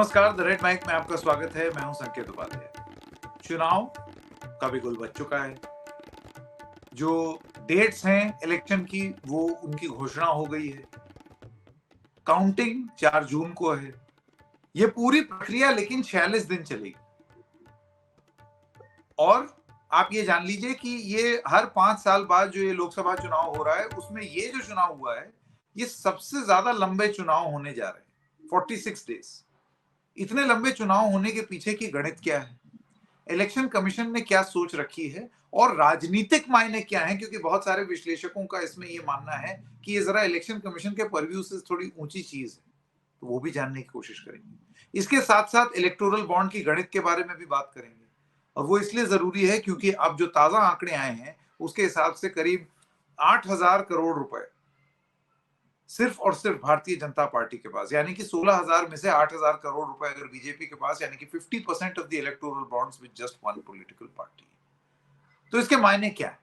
नमस्कार, the red mic में आपका स्वागत है। मैं हूं संकेत उपाध्याय। चुनाव का बिगुल बज चुका है। जो डेट्स हैं इलेक्शन की वो उनकी घोषणा हो गई है। काउंटिंग 4 जून को है। ये पूरी प्रक्रिया लेकिन 46 दिन चलेगी। और आप ये जान लीजिए कि ये हर 5 साल बाद जो ये लोकसभा चुनाव हो रहा है उसमें ये जो चुनाव हुआ है ये सबसे ज्यादा लंबे चुनाव होने जा रहे हैं। 46 डेज। इतने लंबे चुनाव होने के पीछे की गणित क्या है, इलेक्शन कमीशन ने क्या सोच रखी है और राजनीतिक मायने क्या है, क्योंकि बहुत सारे विश्लेषकों का इसमें यह मानना है कि ये जरा इलेक्शन कमीशन के परव्यू से थोड़ी ऊंची चीज है, तो वो भी जानने की कोशिश करेंगे। इसके साथ साथ इलेक्टोरल बॉन्ड की गणित के बारे में भी बात करेंगे, और वो इसलिए जरूरी है क्योंकि अब जो ताजा आंकड़े आए हैं उसके हिसाब से करीब 8,000 करोड़ रुपए सिर्फ और सिर्फ भारतीय जनता पार्टी के पास, यानी कि 16,000 में से 8,000 करोड़ रुपए अगर बीजेपी के पास, यानी कि 50% of the electoral bonds with just one political party. तो इसके मायने क्या है?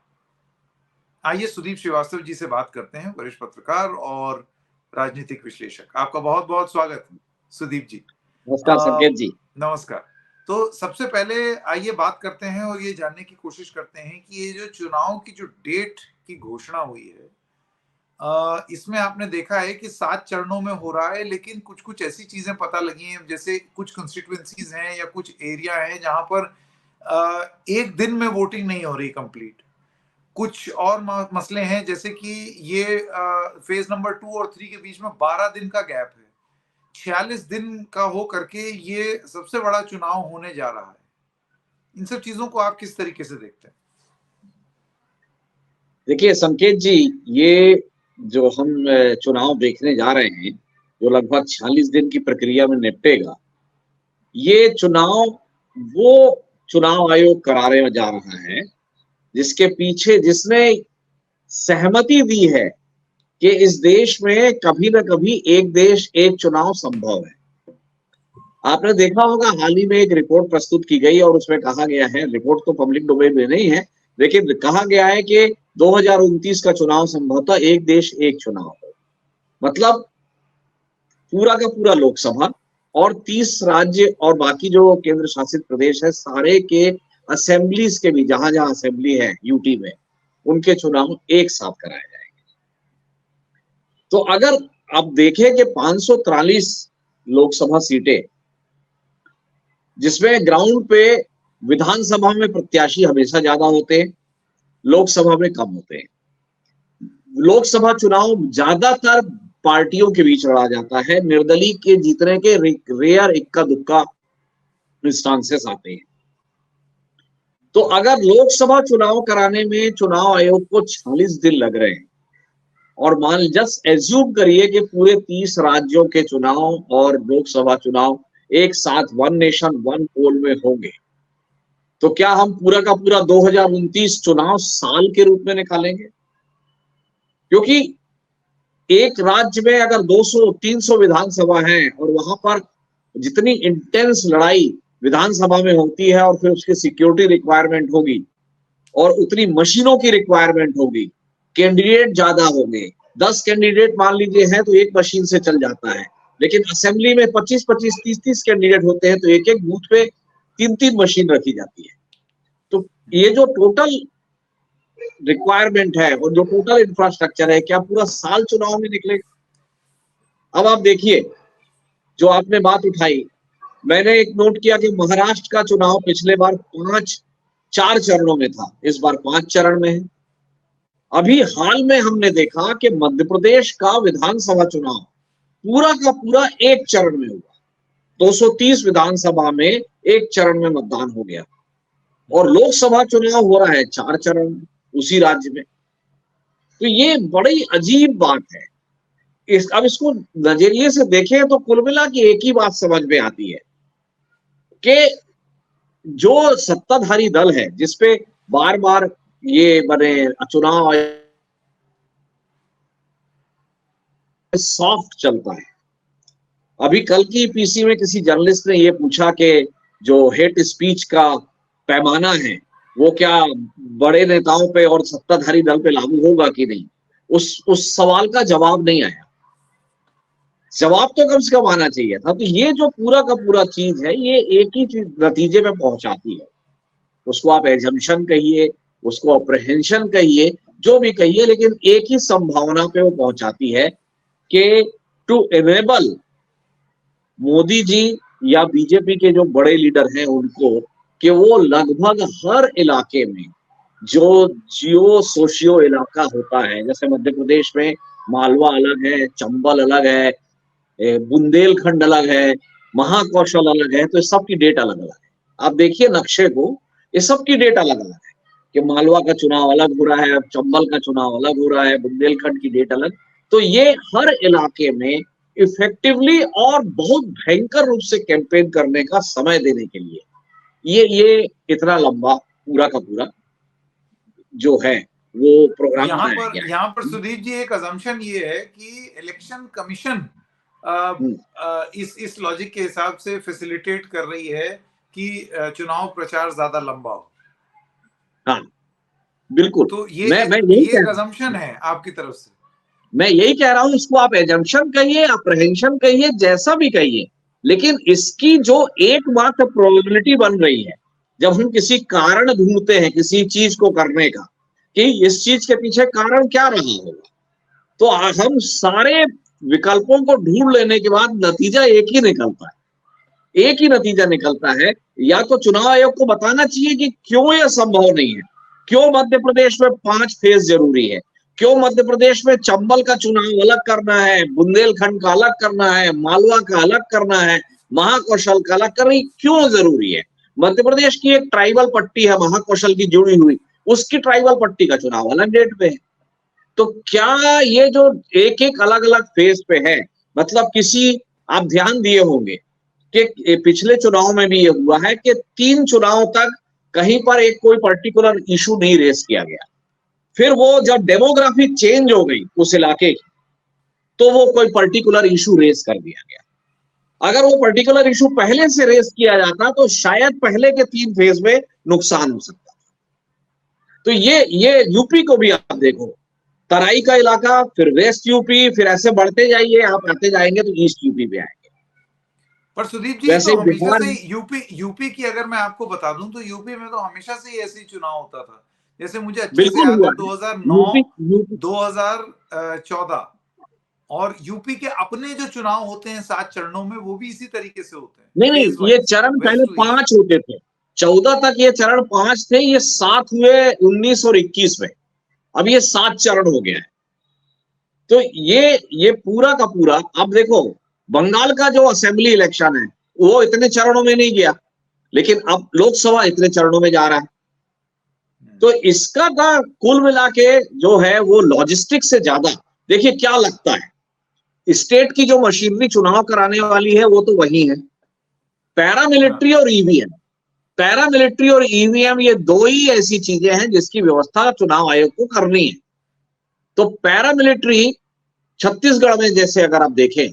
आइए सुदीप श्रीवास्तव जी से बात करते हैं, वरिष्ठ पत्रकार और राजनीतिक विश्लेषक। आपका बहुत बहुत स्वागत सुदीप जी। नमस्कार संकेत जी। नमस्कार। तो सबसे पहले आइए बात करते हैं और ये जानने की कोशिश करते हैं कि ये जो चुनाव की जो डेट की घोषणा हुई है इसमें आपने देखा है कि 7 चरणों में हो रहा है, लेकिन कुछ कुछ ऐसी चीजें पता लगी हैं, जैसे कुछ कंस्टिट्यूएंसीज हैं या कुछ एरिया हैं जहां पर एक दिन में वोटिंग नहीं हो रही कंप्लीट। कुछ और मसले हैं, जैसे कि ये फेज नंबर 2 और 3 के बीच में 12 दिन का गैप है। 46 दिन का हो करके ये सबसे बड़ा चुनाव होने जा रहा है। इन सब चीजों को आप किस तरीके से देखते हैं? देखिए संकेत जी, ये जो हम चुनाव देखने जा रहे हैं, जो लगभग 46 दिन की प्रक्रिया में निपटेगा, ये चुनाव वो चुनाव आयोग कराने जा रहा है जिसके पीछे जिसने सहमति दी है कि इस देश में कभी ना कभी एक देश एक चुनाव संभव है। आपने देखा होगा, हाल ही में एक रिपोर्ट प्रस्तुत की गई और उसमें कहा गया है, रिपोर्ट तो पब्लिक डोमेन में नहीं है, लेकिन कहा गया है कि 2029 का चुनाव संभवतः एक देश एक चुनाव हो। मतलब पूरा का पूरा लोकसभा और 30 राज्य और बाकी जो केंद्र शासित प्रदेश है, सारे के असेंबलीज के भी, जहां जहां असेंबली है यूटी में, उनके चुनाव एक साथ कराए जाएंगे। तो अगर आप देखें कि 543 लोकसभा सीटें, जिसमें ग्राउंड पे विधानसभा में प्रत्याशी हमेशा ज्यादा होते हैं, लोकसभा में कम होते हैं। लोकसभा चुनाव ज्यादातर पार्टियों के बीच लड़ा जाता है, निर्दलीय के जीतने के रेयर इक्का दुक्का इंस्टांसेस आते हैं। तो अगर लोकसभा चुनाव कराने में चुनाव आयोग को 46 दिन लग रहे हैं, और मान जस्ट एज्यूम करिए कि पूरे 30 राज्यों के चुनाव और लोकसभा चुनाव एक साथ वन नेशन वन पोल में होंगे, तो क्या हम पूरा का पूरा 2029 चुनाव साल के रूप में निकालेंगे? क्योंकि एक राज्य में अगर 200-300 विधानसभा है और वहां पर जितनी इंटेंस लड़ाई विधानसभा में होती है, और फिर उसकी सिक्योरिटी रिक्वायरमेंट होगी और उतनी मशीनों की रिक्वायरमेंट होगी, कैंडिडेट ज्यादा होंगे। 10 कैंडिडेट मान लीजिए है तो एक मशीन से चल जाता है, लेकिन असेंबली में 25-25, 30-30 कैंडिडेट होते हैं तो एक एक बूथ पे 3-3 मशीन रखी जाती है। तो ये जो टोटल रिक्वायरमेंट है और जो टोटल इंफ्रास्ट्रक्चर है, क्या पूरा साल चुनाव में निकलेगा? अब आप देखिए, जो आपने बात उठाई, मैंने एक नोट किया कि महाराष्ट्र का चुनाव पिछले बार 4 चरणों में था, इस बार 5 चरण में है। अभी हाल में हमने देखा कि मध्य प्रदेश का विधानसभा चुनाव पूरा का पूरा एक चरण में हुआ। 230 विधानसभा में एक चरण में मतदान हो गया, और लोकसभा चुनाव हो रहा है 4 चरण में उसी राज्य में। तो ये बड़ी अजीब बात है। अब इसको नजरिए से देखें तो कुल मिला के एक ही बात समझ में आती है कि जो सत्ताधारी दल है, जिसपे बार बार ये बने चुनाव सॉफ्ट चलता है। अभी कल की पीसी में किसी जर्नलिस्ट ने ये पूछा कि जो हेट स्पीच का पैमाना है वो क्या बड़े नेताओं पे और सत्ताधारी दल पे लागू होगा कि नहीं। उस सवाल का जवाब नहीं आया। जवाब तो कम से कम आना चाहिए था। तो ये जो पूरा का पूरा चीज है, ये एक ही चीज नतीजे पे पहुंचाती है। उसको आप एजम्पशन कहिए, उसको अप्रहेंशन कहिए, जो भी कहिए, लेकिन एक ही संभावना पे वो पहुंचाती है कि टू एनेबल मोदी जी या बीजेपी के जो बड़े लीडर हैं उनको, कि वो लगभग हर इलाके में जो जियो सोशियो इलाका होता है, जैसे मध्य प्रदेश में मालवा अलग है, चंबल अलग है, बुंदेलखंड अलग है, महाकौशल अलग है, तो सबकी डेट अलग अलग है। आप देखिए नक्शे को, ये सबकी डेट अलग अलग है कि मालवा का चुनाव अलग हो रहा है, चंबल का चुनाव अलग हो रहा है, बुंदेलखंड की डेट अलग। तो ये हर इलाके में इफेक्टिवली और बहुत भयंकर रूप से कैंपेन करने का समय देने के लिए ये इतना लंबा पूरा का पूरा जो है वो प्रोग्राम बनाया गया है। यहाँ पर सुदीप जी एक अजम्पशन ये है कि इलेक्शन कमीशन इस लॉजिक के हिसाब से फैसिलिटेट कर रही है कि चुनाव प्रचार ज्यादा लंबा हो। हाँ बिल्कुल। तो ये एक अजम्पशन है आपकी तरफ से। मैं यही कह रहा हूं, इसको आप एजम्पशन कहिए, अप्रहेंशन कहिए, जैसा भी कहिए, लेकिन इसकी जो एकमात्र प्रोबेबिलिटी बन रही है, जब हम किसी कारण ढूंढते हैं किसी चीज को करने का, कि इस चीज के पीछे कारण क्या रहा होगा, तो हम सारे विकल्पों को ढूंढ लेने के बाद नतीजा एक ही निकलता है। एक ही नतीजा निकलता है, या तो चुनाव आयोग को बताना चाहिए कि क्यों यह संभव नहीं है, क्यों मध्य प्रदेश में 5 फेज जरूरी है, क्यों मध्य प्रदेश में चंबल का चुनाव अलग करना है, बुंदेलखंड का अलग करना है, मालवा का अलग करना है, महाकौशल का अलग करना क्यों जरूरी है। मध्य प्रदेश की एक ट्राइबल पट्टी है महाकौशल की जुड़ी हुई, उसकी ट्राइबल पट्टी का चुनाव अलग डेट पे है। तो क्या ये जो एक एक अलग अलग फेज पे है, मतलब किसी, आप ध्यान दिए होंगे कि पिछले चुनाव में भी ये हुआ है कि 3 चुनाव तक कहीं पर एक कोई पर्टिकुलर इशू नहीं रेस किया गया, फिर वो जब डेमोग्राफी चेंज हो गई उस इलाके की, तो वो कोई पर्टिकुलर इशू रेस कर दिया गया। अगर वो पर्टिकुलर इशू पहले से रेस किया जाता तो शायद पहले के 3 फेज में नुकसान हो सकता। तो ये यूपी को भी आप देखो, तराई का इलाका, फिर वेस्ट यूपी, फिर ऐसे बढ़ते जाइए, आप आते जाएंगे तो ईस्ट यूपी पे आएंगे। पर सुदीप जी, तो हमेशा से यूपी की अगर मैं आपको बता दूं तो यूपी में तो हमेशा से ही ऐसे चुनाव होता था। जैसे मुझे अच्छे से याद है 2009, 2014 और यूपी के अपने जो चुनाव होते हैं 7 चरणों में, वो भी इसी तरीके से होते हैं। नहीं, ये चरण पहले 5 होते थे, 14 तक ये चरण 5 थे, ये 7 हुए 19 और 21 में, अब ये 7 चरण हो गया है। तो ये पूरा का पूरा, अब देखो बंगाल का जो असेंबली इलेक्शन है वो इतने चरणों में नहीं गया, लेकिन अब लोकसभा इतने चरणों में जा रहा है। तो इसका का कुल मिला के जो है वो लॉजिस्टिक से ज्यादा, देखिए क्या लगता है, स्टेट की जो मशीनरी चुनाव कराने वाली है वो तो वही है, पैरामिलिट्री और ईवीएम। पैरामिलिट्री और ईवीएम ये 2 ही ऐसी चीजें हैं जिसकी व्यवस्था चुनाव आयोग को करनी है। तो पैरामिलिट्री छत्तीसगढ़ में जैसे अगर आप देखें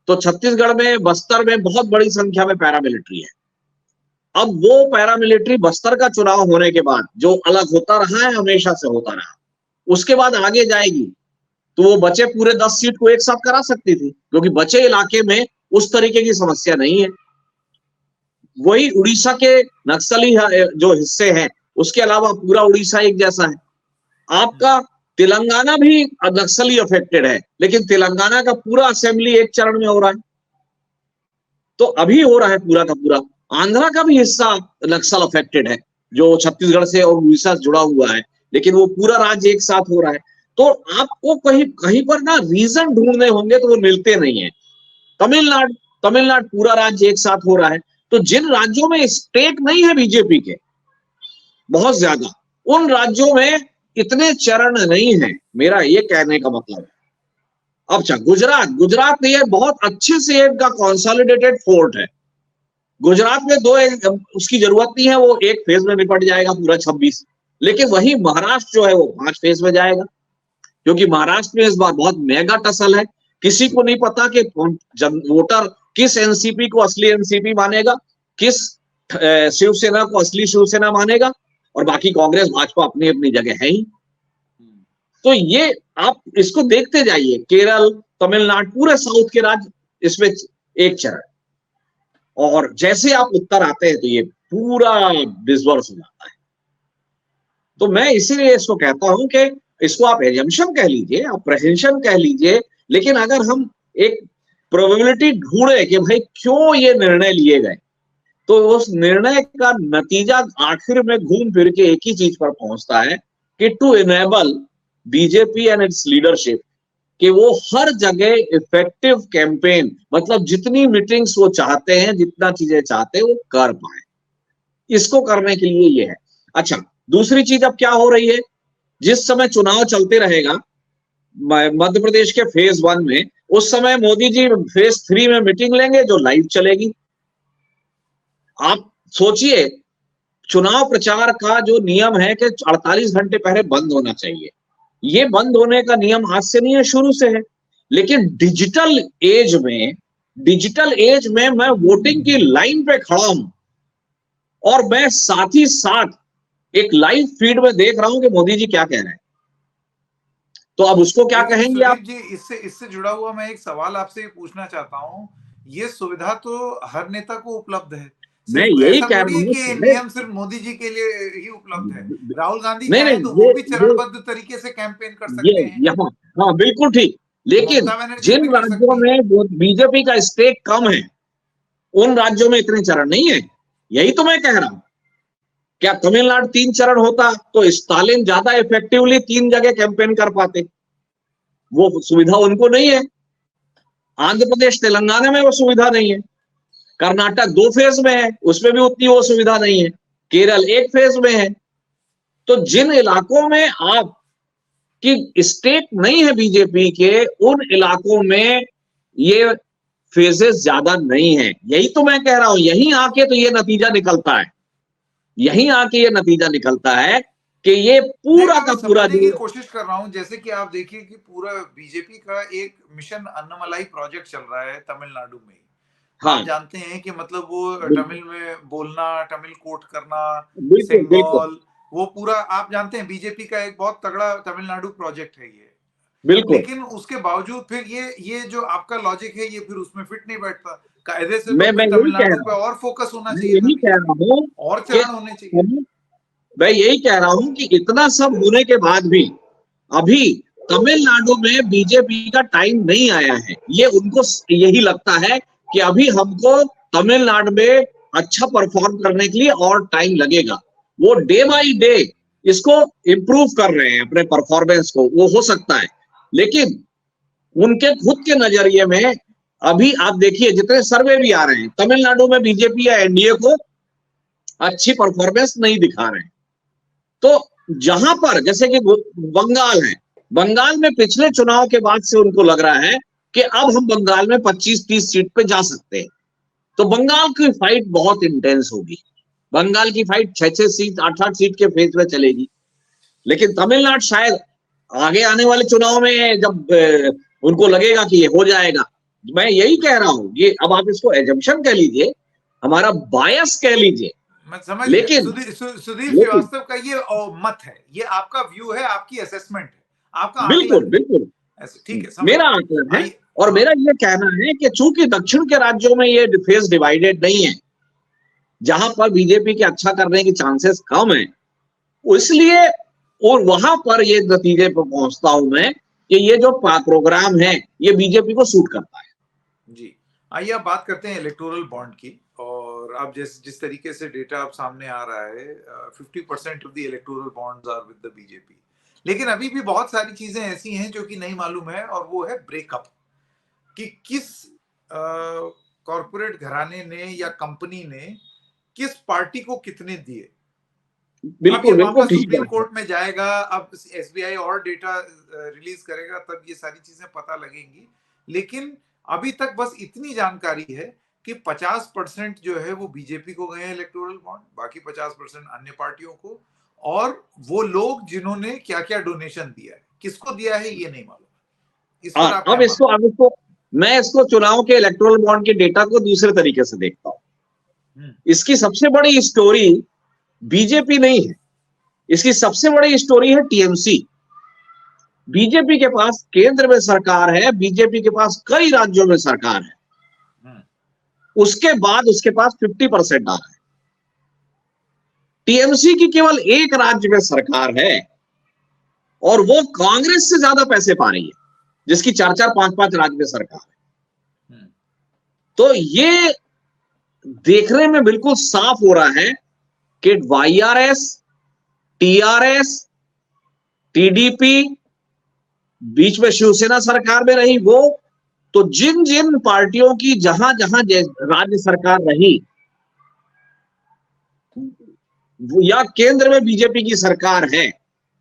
तो छत्तीसगढ़ में, बस्तर में बहुत बड़ी संख्या में पैरामिलिट्री है। अब वो पैरामिलिट्री बस्तर का चुनाव होने के बाद जो अलग होता रहा है, हमेशा से होता रहा, उसके बाद आगे जाएगी तो वो बचे पूरे 10 सीट को एक साथ करा सकती थी, क्योंकि बचे इलाके में उस तरीके की समस्या नहीं है। वही उड़ीसा के नक्सली जो हिस्से हैं, उसके अलावा पूरा उड़ीसा एक जैसा है। आपका तेलंगाना भी नक्सली अफेक्टेड है, लेकिन तेलंगाना का पूरा असेंबली एक चरण में हो रहा है, तो अभी हो रहा है पूरा का पूरा। आंध्रा का भी हिस्सा नक्सल अफेक्टेड है जो छत्तीसगढ़ से और उड़ीसा से जुड़ा हुआ है, लेकिन वो पूरा राज्य एक साथ हो रहा है। तो आपको कहीं पर ना रीजन ढूंढने होंगे तो वो मिलते नहीं है। तमिलनाडु पूरा राज्य एक साथ हो रहा है। तो जिन राज्यों में स्टेक नहीं है बीजेपी के बहुत ज्यादा, उन राज्यों में इतने चरण नहीं है, मेरा ये कहने का मतलब है। अच्छा, गुजरात ये बहुत अच्छे से एक का कंसोलिडेटेड फोर्ट है। गुजरात में 2 उसकी जरूरत नहीं है, वो एक फेज में निपट जाएगा पूरा 26। लेकिन वही महाराष्ट्र जो है वो 5 फेज में जाएगा, क्योंकि महाराष्ट्र में इस बार बहुत मेगा टसल है। किसी को नहीं पता कि वोटर किस एनसीपी को असली एनसीपी मानेगा, किस शिवसेना को असली शिवसेना मानेगा, और बाकी कांग्रेस भाजपा अपनी अपनी जगह है ही। तो ये आप इसको देखते जाइए, केरल, तमिलनाडु, पूरे साउथ के राज्य इसमें एक चरण, और जैसे आप उत्तर आते हैं तो ये पूरा डिसवर्स हो जाता है। तो मैं इसीलिए इसको कहता हूं कि इसको आप एजम्पशन कह लीजिए, आप प्रेजेंशन कह लीजिए, लेकिन अगर हम एक प्रोबेबिलिटी ढूंढे कि भाई क्यों ये निर्णय लिए गए, तो उस निर्णय का नतीजा आखिर में घूम फिर के एक ही चीज पर पहुंचता है कि to enable BJP and its leadership कि वो हर जगह इफेक्टिव कैंपेन, मतलब जितनी मीटिंग्स वो चाहते हैं, जितना चीजें चाहते हैं वो कर पाए, इसको करने के लिए ये है। अच्छा, दूसरी चीज अब क्या हो रही है, जिस समय चुनाव चलते रहेगा मध्य प्रदेश के फेज 1 में, उस समय मोदी जी फेज 3 में मीटिंग लेंगे जो लाइव चलेगी। आप सोचिए, चुनाव प्रचार का जो नियम है कि 48 घंटे पहले बंद होना चाहिए, ये बंद होने का नियम आज से नहीं है, शुरू से है। लेकिन डिजिटल एज में मैं वोटिंग की लाइन पे खड़ा हूं और मैं साथ ही साथ एक लाइव फीड में देख रहा हूं कि मोदी जी क्या कह रहे हैं, तो अब उसको क्या कहेंगे आप? जी, इससे जुड़ा हुआ मैं एक सवाल आपसे पूछना चाहता हूँ। ये सुविधा तो हर नेता को उपलब्ध है, मैं सिर्फ यही ऐसा कह थोड़ी रहा है हूँ, कि नियम सिर्फ मोदी जी के लिए ही उपलब्ध है। राहुल गांधी नहीं चाहे नहीं, तो वो भी ये चरणबद्ध तरीके से कैंपेन कर सकते हैं, यहाँ, हाँ बिल्कुल ठीक, लेकिन ममता बनर्जी भी जिन कर राज्यों सकती है। में बीजेपी का स्टेक कम है उन राज्यों में इतने चरण नहीं है, यही तो मैं कह रहा हूं। क्या तमिलनाडु 3 चरण होता तो स्टालिन ज्यादा इफेक्टिवली 3 जगह कैंपेन कर पाते, वो सुविधा उनको नहीं है। आंध्र प्रदेश, तेलंगाना में वो सुविधा नहीं है। कर्नाटक 2 फेज में है, उसमें भी उतनी वो सुविधा नहीं है। केरल 1 फेज में है। तो जिन इलाकों में आप कि स्टेट नहीं है बीजेपी के, उन इलाकों में ये फेजेस ज्यादा नहीं है, यही तो मैं कह रहा हूं। यहीं आके तो ये नतीजा निकलता है, यहीं आके ये नतीजा निकलता है कि ये पूरा मैं का पूरा समझने जो, की कोशिश कर रहा हूँ। जैसे कि आप देखिए कि पूरा बीजेपी का एक मिशन अन्नमलाई प्रोजेक्ट चल रहा है तमिलनाडु में। हाँ आप जानते हैं कि मतलब वो बिल्कुल तमिल में बोलना, तमिल कोट करना, बिल्कुल बिल्कुल सेंगोल, वो पूरा आप जानते हैं बीजेपी का एक बहुत तगड़ा तमिलनाडु प्रोजेक्ट है ये। बिल्कुल। लेकिन उसके बावजूद फिर ये जो आपका लॉजिक है ये फिर उसमें फिट नहीं बैठता। कायदे से तो मैं फिर यही कह तमिलनाडु रहा पे हूँ, और फोकस होना मैं चाहिए था यही कह बीजेपी रहा को, हूँ और कि चरण होने चाहिए। मैं यही कह रहा हूं कि इतना सब होने के बाद भी अभी तमिलनाडु में बीजेपी का टाइम नहीं आया है। ये उनको यही लगता है कि अभी हमको तमिलनाडु में अच्छा परफॉर्म करने के लिए और टाइम लगेगा। वो डे बाय डे इसको इम्प्रूव कर रहे हैं अपने परफॉर्मेंस को, वो हो सकता है, लेकिन उनके खुद के नजरिए में अभी आप देखिए जितने सर्वे भी आ रहे हैं, तमिलनाडु में बीजेपी या एनडीए को अच्छी परफॉर्मेंस नहीं दिखा रहे हैं। तो जहां पर जैसे कि बंगाल है, बंगाल में पिछले चुनाव के बाद से उनको लग रहा है कि अब हम बंगाल में 25-30 सीट पे जा सकते हैं। तो बंगाल की फाइट बहुत इंटेंस होगी, बंगाल की फाइट 6-6 सीट 8-8 सीट के फेज में चलेगी। लेकिन तमिलनाडु शायद आगे आने वाले चुनाव में जब उनको लगेगा कि ये हो जाएगा, मैं यही कह रहा हूं, ये अब आप इसको एजम्पशन कह लीजिए, हमारा बायस कह लीजिए, मैं समझ गया। लेकिन सुधीर लेकिन श्रीवास्तव का ये मत है, ये आपका व्यू है, आपकी असेसमेंट है, आपका बिल्कुल आकलन है। बिल्कुल ऐसे ठीक है, समझ मेरा गया। आकलन है। आइए। और हाँ, मेरा ये कहना है कि चूंकि दक्षिण के राज्यों में ये फेज डिवाइडेड नहीं है, जहां पर बीजेपी के अच्छा करने की चांसेस कम है, इसलिए और वहां पर ये नतीजे पर पहुंचता हूं मैं कि ये जो प्रोग्राम है ये बीजेपी को सूट करता है। जी। आइए अब बात करते हैं इलेक्टोरल बॉन्ड की। और अब जिस तरीके से डेटा अब सामने आ रहा है, 50% of the electoral bonds are with the BJP. लेकिन अभी भी बहुत सारी चीजें ऐसी हैं जो कि नहीं मालूम है, और वो है ब्रेकअप, कि किस कॉरपोरेट घराने ने या कंपनी ने किस पार्टी को कितने दिए। अब ये बिल्कुल मामला बिल्कुल ठीक सुप्रीम बात है। कोर्ट में जाएगा, अब एसबीआई और डेटा रिलीज करेगा, तब ये सारी चीजें पता लगेंगी। लेकिन अभी तक बस इतनी जानकारी है कि 50% जो है वो बीजेपी को गए इलेक्टोरल बॉन्ड, बाकी 50% अन्य पार्टियों को। और वो लोग जिन्होंने क्या क्या डोनेशन दिया है, किसको दिया है ये नहीं मालूम। इस पर आप क्या मानते अब इसको मैं इसको चुनाव के इलेक्टोरल बॉन्ड के डेटा को दूसरे तरीके से देखता हूं। हैं? इसकी सबसे बड़ी स्टोरी बीजेपी नहीं है, इसकी सबसे बड़ी स्टोरी है टीएमसी। बीजेपी के पास केंद्र में सरकार है, बीजेपी के पास कई राज्यों में सरकार है, उसके बाद उसके पास 50% आ रहा है। टीएमसी की केवल एक राज्य में सरकार है और वो कांग्रेस से ज्यादा पैसे पा रही है, जिसकी 4-4, 5-5 राज्य में सरकार है। तो ये देखने में बिल्कुल साफ हो रहा है कि वाईआरएस, टीआरएस, टीडीपी, बीच में शिवसेना सरकार में रही वो, तो जिन जिन पार्टियों की जहां जहां राज्य सरकार रही या केंद्र में बीजेपी की सरकार है,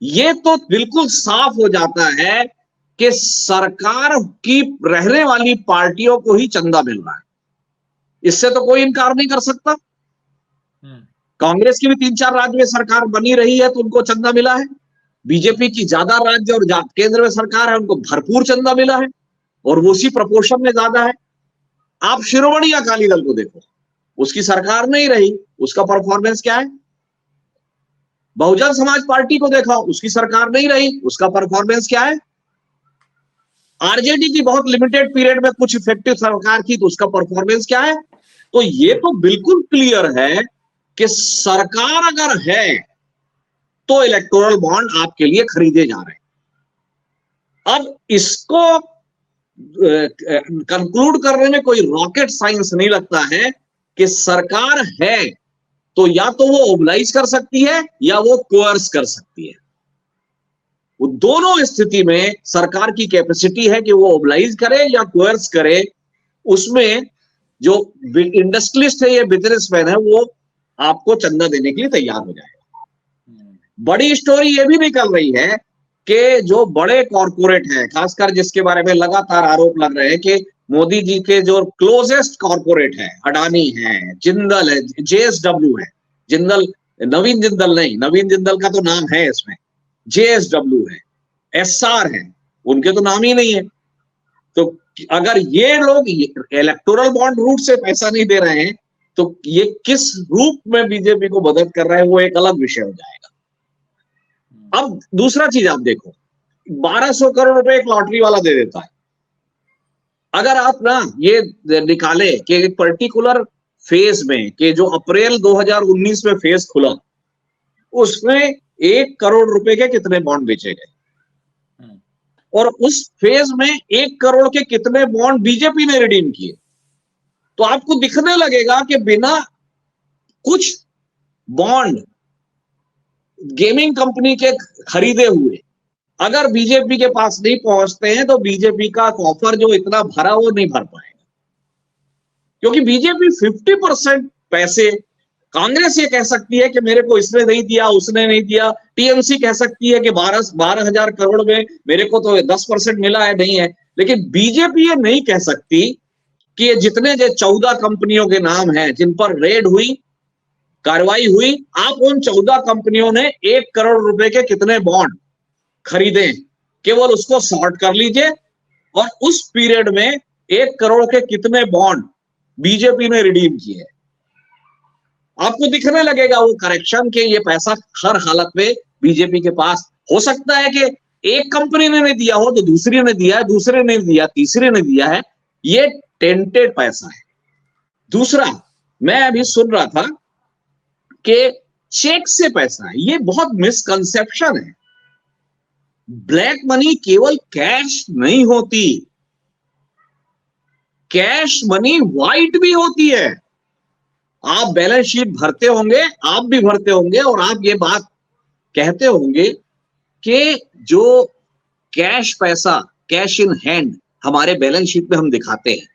ये तो बिल्कुल साफ हो जाता है कि सरकार की रहने वाली पार्टियों को ही चंदा मिल रहा है। इससे तो कोई इनकार नहीं कर सकता। कांग्रेस की भी 3-4 राज्य में सरकार बनी रही है तो उनको चंदा मिला है। बीजेपी की ज्यादा राज्य और केंद्र में सरकार है, उनको भरपूर चंदा मिला है और वो उसी प्रपोर्शन में ज्यादा है। आप शिरोमणि अकाली दल को देखो, उसकी सरकार नहीं रही, उसका परफॉर्मेंस क्या है? बहुजन समाज पार्टी को देखा, उसकी सरकार नहीं रही, उसका परफॉर्मेंस क्या है? आरजेडी की बहुत लिमिटेड पीरियड में कुछ इफेक्टिव सरकार की, तो उसका परफॉर्मेंस क्या है? तो ये तो बिल्कुल क्लियर है कि सरकार अगर है तो इलेक्टोरल बॉन्ड आपके लिए खरीदे जा रहे हैं। अब इसको कंक्लूड करने में कोई रॉकेट साइंस नहीं लगता है कि सरकार है तो या तो वो ओबलाइज कर सकती है या वो कोर्स कर सकती है। वो दोनों स्थिति में सरकार की कैपेसिटी है कि वो ओबलाइज करे या कोर्स करे। उसमें जो इंडस्ट्रियलिस्ट है या बिजनेसमैन है वो आपको चंदा देने के लिए तैयार हो जाएगा। बड़ी स्टोरी ये भी निकल रही है कि जो बड़े कॉरपोरेट हैं, खासकर जिसके बारे में लगातार आरोप लग रहे हैं कि मोदी जी के जो क्लोजेस्ट कॉरपोरेट है, अडानी है, जिंदल है, जेएसडब्ल्यू है, जिंदल, नवीन जिंदल नहीं, नवीन जिंदल का तो नाम है इसमें, जेएसडब्ल्यू है, एसआर है, उनके तो नाम ही नहीं है। तो अगर ये लोग इलेक्टोरल बॉन्ड रूट से पैसा नहीं दे रहे हैं तो ये किस रूप में बीजेपी को मदद कर रहे हैं वो एक अलग विषय हो जाएगा। अब दूसरा चीज आप देखो, 1200 करोड़ रुपए एक लॉटरी वाला दे देता है। अगर आप ना ये निकाले कि एक पर्टिकुलर फेज में कि जो अप्रैल 2019 में फेज खुला, उसमें 1 करोड़ रुपए के कितने बॉन्ड बेचे गए और उस फेज में 1 करोड़ के कितने बॉन्ड बीजेपी ने रिडीम किए, तो आपको दिखने लगेगा कि बिना कुछ बॉन्ड गेमिंग कंपनी के खरीदे हुए अगर बीजेपी के पास नहीं पहुंचते हैं तो बीजेपी का कॉफर जो इतना भरा वो नहीं भर पाएगा, क्योंकि बीजेपी 50% पैसे, कांग्रेस ये कह सकती है कि मेरे को इसने नहीं दिया, उसने नहीं दिया, टीएमसी कह सकती है कि 12,000 करोड़ में मेरे को तो 10% मिला है, नहीं है, लेकिन बीजेपी ये नहीं कह सकती कि ये जितने जो 14 कंपनियों के नाम हैं जिन पर रेड हुई, कार्रवाई हुई, आप उन 14 कंपनियों ने 1 करोड़ रुपए के कितने बॉन्ड खरीदे, केवल उसको सॉर्ट कर लीजिए और उस पीरियड में 1 करोड़ के कितने बॉन्ड बीजेपी ने रिडीम किए। आपको दिखने लगेगा वो करेक्शन के ये पैसा हर हालत में बीजेपी के पास हो सकता है कि एक कंपनी ने नहीं दिया हो तो दूसरी ने दिया है, दूसरे ने दिया, तीसरे ने दिया है, ये टेंटेड पैसा है। दूसरा, मैं अभी सुन रहा था कि चेक से पैसा है, ये बहुत मिसकंसेप्शन है। ब्लैक मनी केवल कैश नहीं होती, कैश मनी व्हाइट भी होती है। आप बैलेंस शीट भरते होंगे, आप भी भरते होंगे और आप ये बात कहते होंगे कि जो कैश पैसा, कैश इन हैंड हमारे बैलेंस शीट में हम दिखाते हैं,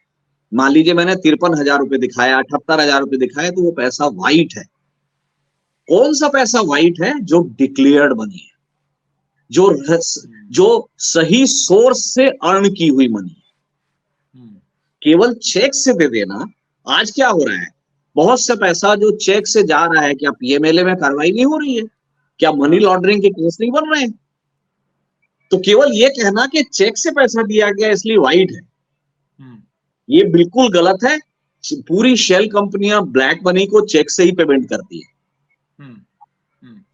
मान लीजिए मैंने 53,000 रुपए दिखाया, 78,000 रुपए दिखाया, तो वो पैसा व्हाइट है। कौन सा पैसा व्हाइट है? जो डिक्लेयर्ड मनी है, जो सही सोर्स से अर्न की हुई मनी है। केवल चेक से दे देना, आज क्या हो रहा है, बहुत से पैसा जो चेक से जा रहा है, क्या पीएमएलए में कार्रवाई नहीं हो रही है? क्या मनी लॉन्ड्रिंग के केस नहीं बन रहे हैं? तो केवल ये कहना कि चेक से पैसा दिया गया इसलिए व्हाइट है, ये बिल्कुल गलत है। पूरी शेल कंपनियां ब्लैक मनी को चेक से ही पेमेंट करती है।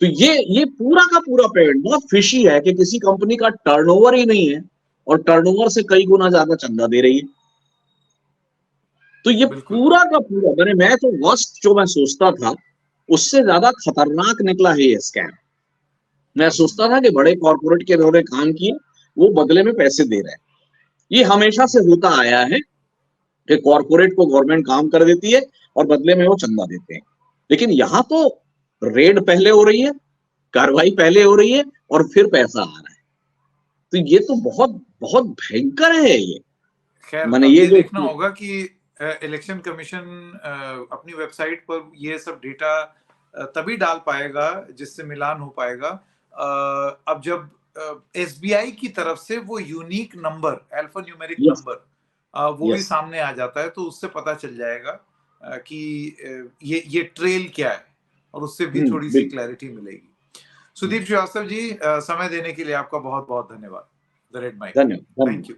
तो ये पूरा का पूरा पेमेंट बहुत फिशी है कि किसी कंपनी का टर्नओवर ही नहीं है और टर्नओवर से कई गुना ज्यादा चंदा दे रही है। तो ये बिल्कुल पूरा का पूरा मैं तो वर्स्ट जो मैं सोचता था उससे ज्यादा खतरनाक निकला है ये स्कैम। मैं सोचता था कि बड़े कॉर्पोरेट के इन्होंने काम किए, वो बदले में पैसे दे रहे हैं। ये हमेशा से होता आया है कि कॉर्पोरेट को गवर्नमेंट काम कर देती है और बदले में वो चंदा देते हैं। लेकिन यहाँ तो रेड पहले हो रही है, कार्रवाई पहले हो रही है और फिर पैसा आ रहा है। तो ये तो बहुत बहुत भयंकर है ये। खैर मैंने अब ये ये जो देखना होगा कि इलेक्शन कमीशन अपनी वेबसाइट पर ये सब डेटा तभी डाल पाएगा जिससे मिलान हो पाएगा अब जब एसबीआई की तरफ से वो unique number, alpha numeric number वो भी सामने आ जाता है, तो उससे पता चल जाएगा कि ये ट्रेल क्या है और उससे भी थोड़ी सी क्लैरिटी मिलेगी। सुदीप श्रीवास्तव जी, समय देने के लिए आपका बहुत बहुत धन्यवाद। The red mic. धन्यवाद। Thank you.